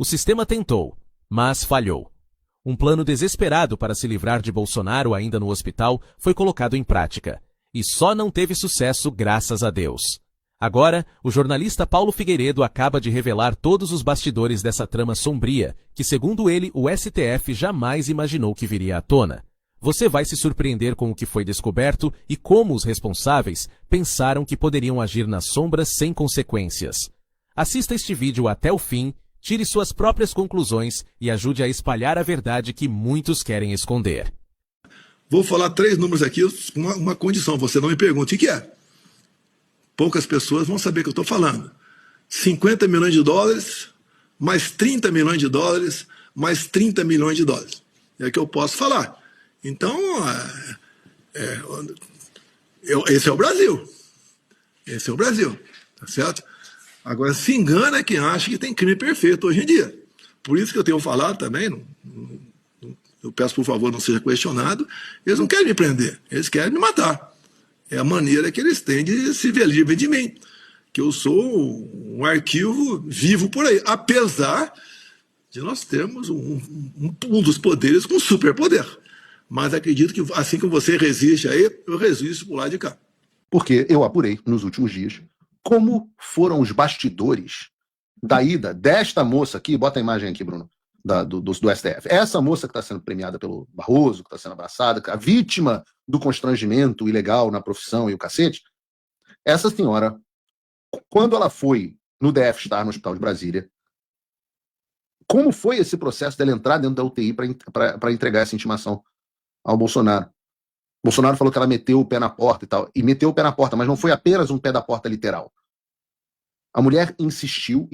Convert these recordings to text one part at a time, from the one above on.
O sistema tentou, mas falhou. Um plano desesperado para se livrar de Bolsonaro ainda no hospital foi colocado em prática. E só não teve sucesso graças a Deus. Agora, o jornalista Paulo Figueiredo acaba de revelar todos os bastidores dessa trama sombria, que segundo ele, o STF jamais imaginou que viria à tona. Você vai se surpreender com o que foi descoberto e como os responsáveis pensaram que poderiam agir nas sombras sem consequências. Assista este vídeo até o fim, tire suas próprias conclusões e ajude a espalhar a verdade que muitos querem esconder. Vou falar 3 números aqui, uma condição, você não me pergunte o que é. Poucas pessoas vão saber o que eu estou falando. 50 milhões de dólares, mais 30 milhões de dólares, mais 30 milhões de dólares. É o que eu posso falar. Então, esse é o Brasil. Esse é o Brasil, tá certo? Agora, se engana quem acha que tem crime perfeito hoje em dia. Por isso que eu tenho falado também, eu peço por favor não seja questionado, eles não querem me prender, eles querem me matar. É a maneira que eles têm de se ver livre de mim. Que eu sou um arquivo vivo por aí, apesar de nós termos um dos poderes com superpoder. Mas acredito que assim que você resiste aí, eu resisto por lá de cá. Porque eu apurei nos últimos dias como foram os bastidores da ida desta moça aqui, bota a imagem aqui, Bruno, do STF. Essa moça que está sendo premiada pelo Barroso, que está sendo abraçada, a vítima do constrangimento ilegal na profissão e o cacete, essa senhora, quando ela foi no DF estar no Hospital de Brasília, como foi esse processo dela entrar dentro da UTI para entregar essa intimação ao Bolsonaro? Bolsonaro falou que ela meteu o pé na porta e tal, e meteu o pé na porta, mas não foi apenas um pé da porta literal. A mulher insistiu,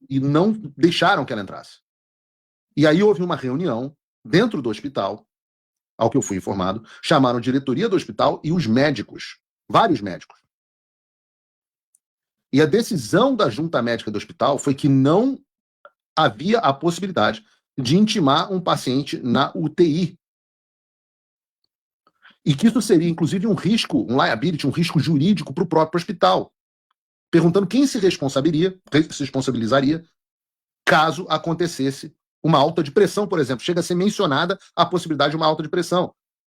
e não deixaram que ela entrasse. E aí houve uma reunião dentro do hospital, ao que eu fui informado, chamaram a diretoria do hospital e os médicos, vários médicos. E a decisão da junta médica do hospital foi que não havia a possibilidade de intimar um paciente na UTI. E que isso seria, inclusive, um risco, um liability, um risco jurídico para o próprio hospital. Perguntando quem se responsabilizaria caso acontecesse uma alta de pressão, por exemplo. Chega a ser mencionada a possibilidade de uma alta de pressão.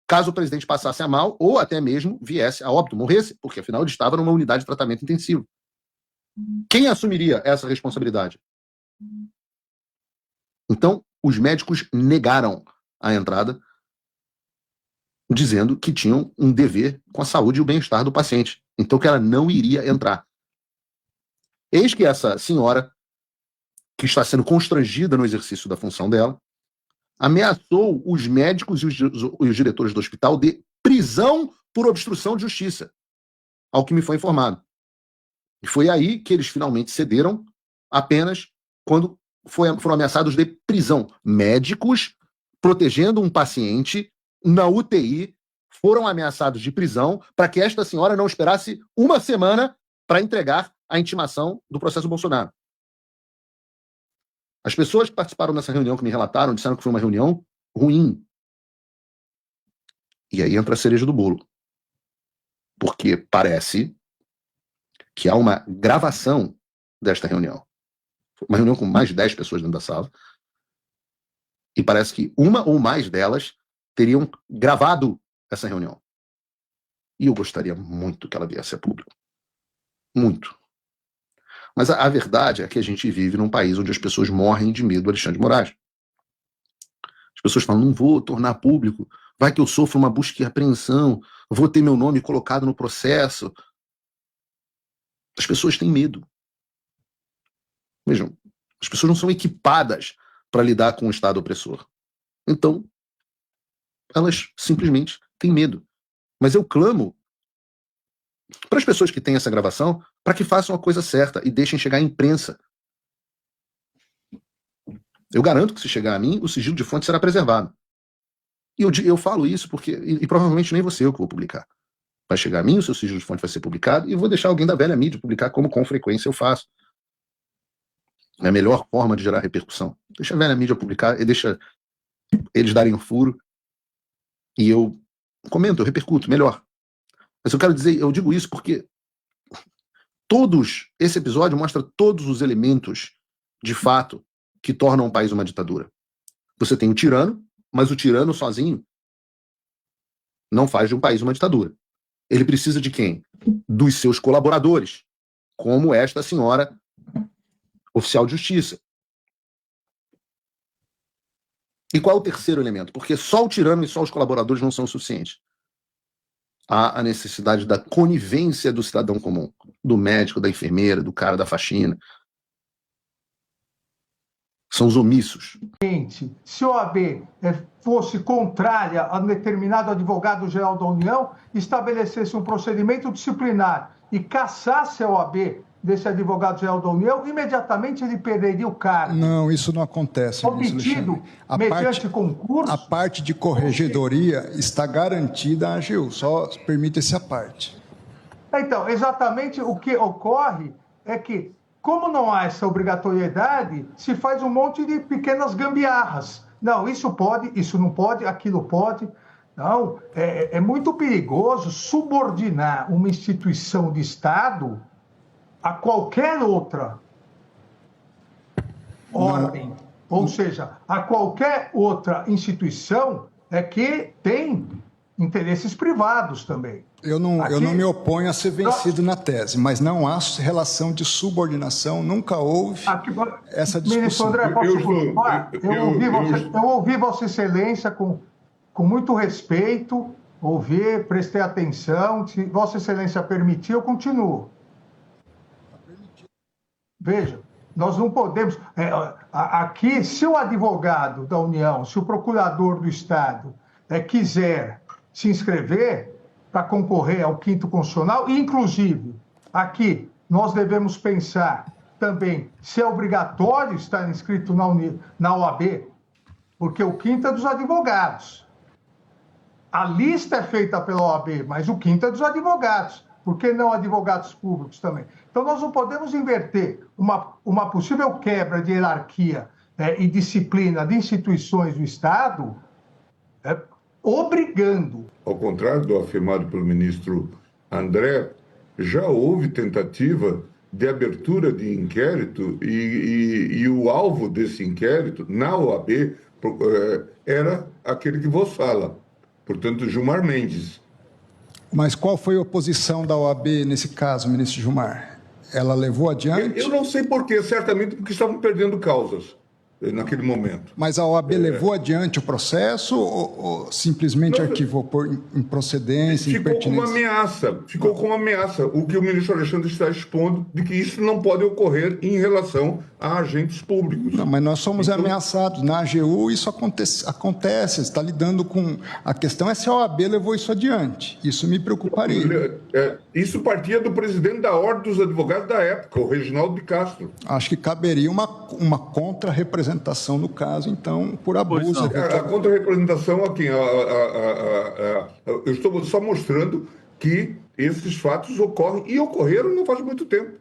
Caso o presidente passasse a mal, ou até mesmo viesse a óbito, morresse, porque afinal ele estava numa unidade de tratamento intensivo. Quem assumiria essa responsabilidade? Então, os médicos negaram a entrada, dizendo que tinham um dever com a saúde e o bem-estar do paciente. Então, que ela não iria entrar. Eis que essa senhora, que está sendo constrangida no exercício da função dela, ameaçou os médicos e os diretores do hospital de prisão por obstrução de justiça, ao que me foi informado. E foi aí que eles finalmente cederam, apenas quando foram ameaçados de prisão. Médicos protegendo um paciente na UTI foram ameaçados de prisão para que esta senhora não esperasse uma semana para entregar a intimação do processo Bolsonaro. As pessoas que participaram dessa reunião, que me relataram, disseram que foi uma reunião ruim. E aí entra a cereja do bolo. Porque parece que há uma gravação desta reunião. Uma reunião com mais de 10 pessoas dentro da sala. E parece que uma ou mais delas teriam gravado essa reunião. E eu gostaria muito que ela viesse a público. Muito. Mas a verdade é que a gente vive num país onde as pessoas morrem de medo do Alexandre de Moraes. As pessoas falam, não vou tornar público, vai que eu sofro uma busca e apreensão, vou ter meu nome colocado no processo. As pessoas têm medo. Vejam, as pessoas não são equipadas para lidar com o Estado opressor. Então, elas simplesmente têm medo. Mas eu clamo para as pessoas que têm essa gravação, para que façam a coisa certa e deixem chegar à imprensa. Eu garanto que se chegar a mim, o sigilo de fonte será preservado. E eu falo isso porque, e provavelmente nem você eu que vou publicar. Vai chegar a mim, o seu sigilo de fonte vai ser publicado, e eu vou deixar alguém da velha mídia publicar como com frequência eu faço. É a melhor forma de gerar repercussão. Deixa a velha mídia publicar e deixa eles darem um furo. E eu comento, eu repercuto, melhor. Mas eu quero dizer, eu digo isso porque esse episódio mostra todos os elementos, de fato, que tornam um país uma ditadura. Você tem o tirano, mas o tirano sozinho não faz de um país uma ditadura. Ele precisa de quem? Dos seus colaboradores, como esta senhora oficial de justiça. E qual é o terceiro elemento? Porque só o tirano e só os colaboradores não são suficientes. Há a necessidade da conivência do cidadão comum, do médico, da enfermeira, do cara da faxina. São os omissos. Se a OAB fosse contrária a determinado advogado-geral da União, estabelecesse um procedimento disciplinar e cassasse a OAB desse advogado-geral da União, imediatamente ele perderia o cargo. Não, isso não acontece. Obtido mediante concurso. A parte de corregedoria está garantida à AGU, só permite-se a parte. Então, exatamente o que ocorre é que, como não há essa obrigatoriedade, se faz um monte de pequenas gambiarras. Não, isso pode, isso não pode, aquilo pode. Não, é muito perigoso subordinar uma instituição de Estado a qualquer outra ordem, ou seja, a qualquer outra instituição que tem interesses privados também. Eu não me oponho a ser vencido na tese, mas não há relação de subordinação, nunca houve essa discussão. Ministro André, posso continuar? Eu ouvi Vossa Excelência com muito respeito, prestei atenção, se Vossa Excelência permitir, eu continuo. Veja, nós não podemos... aqui, se o advogado da União, se o procurador do Estado quiser se inscrever para concorrer ao 5º Constitucional, inclusive, aqui, nós devemos pensar também se é obrigatório estar inscrito na OAB, porque o 5º é dos advogados. A lista é feita pela OAB, mas o 5º é dos advogados. Por que não advogados públicos também? Então, nós não podemos inverter uma possível quebra de hierarquia e disciplina de instituições do Estado, obrigando. Ao contrário do afirmado pelo ministro André, já houve tentativa de abertura de inquérito e o alvo desse inquérito, na OAB, era aquele que vos fala, portanto, Gilmar Mendes. Mas qual foi a oposição da OAB nesse caso, ministro Gilmar? Ela levou adiante? Eu não sei por quê, certamente porque estavam perdendo causas naquele momento. Mas a OAB levou adiante o processo ou simplesmente arquivou por improcedência, impertinência? Ficou com uma ameaça, o que o ministro Alexandre está expondo de que isso não pode ocorrer em relação a agentes públicos. Não, mas nós somos ameaçados. Na AGU isso acontece, está lidando com... A questão é se a OAB levou isso adiante. Isso me preocuparia. Isso partia do presidente da Ordem dos Advogados da época, o Reginaldo de Castro. Acho que caberia uma contra-representação no caso, então, por abuso. A contra-representação a quem? Eu estou só mostrando que esses fatos ocorrem e ocorreram não faz muito tempo.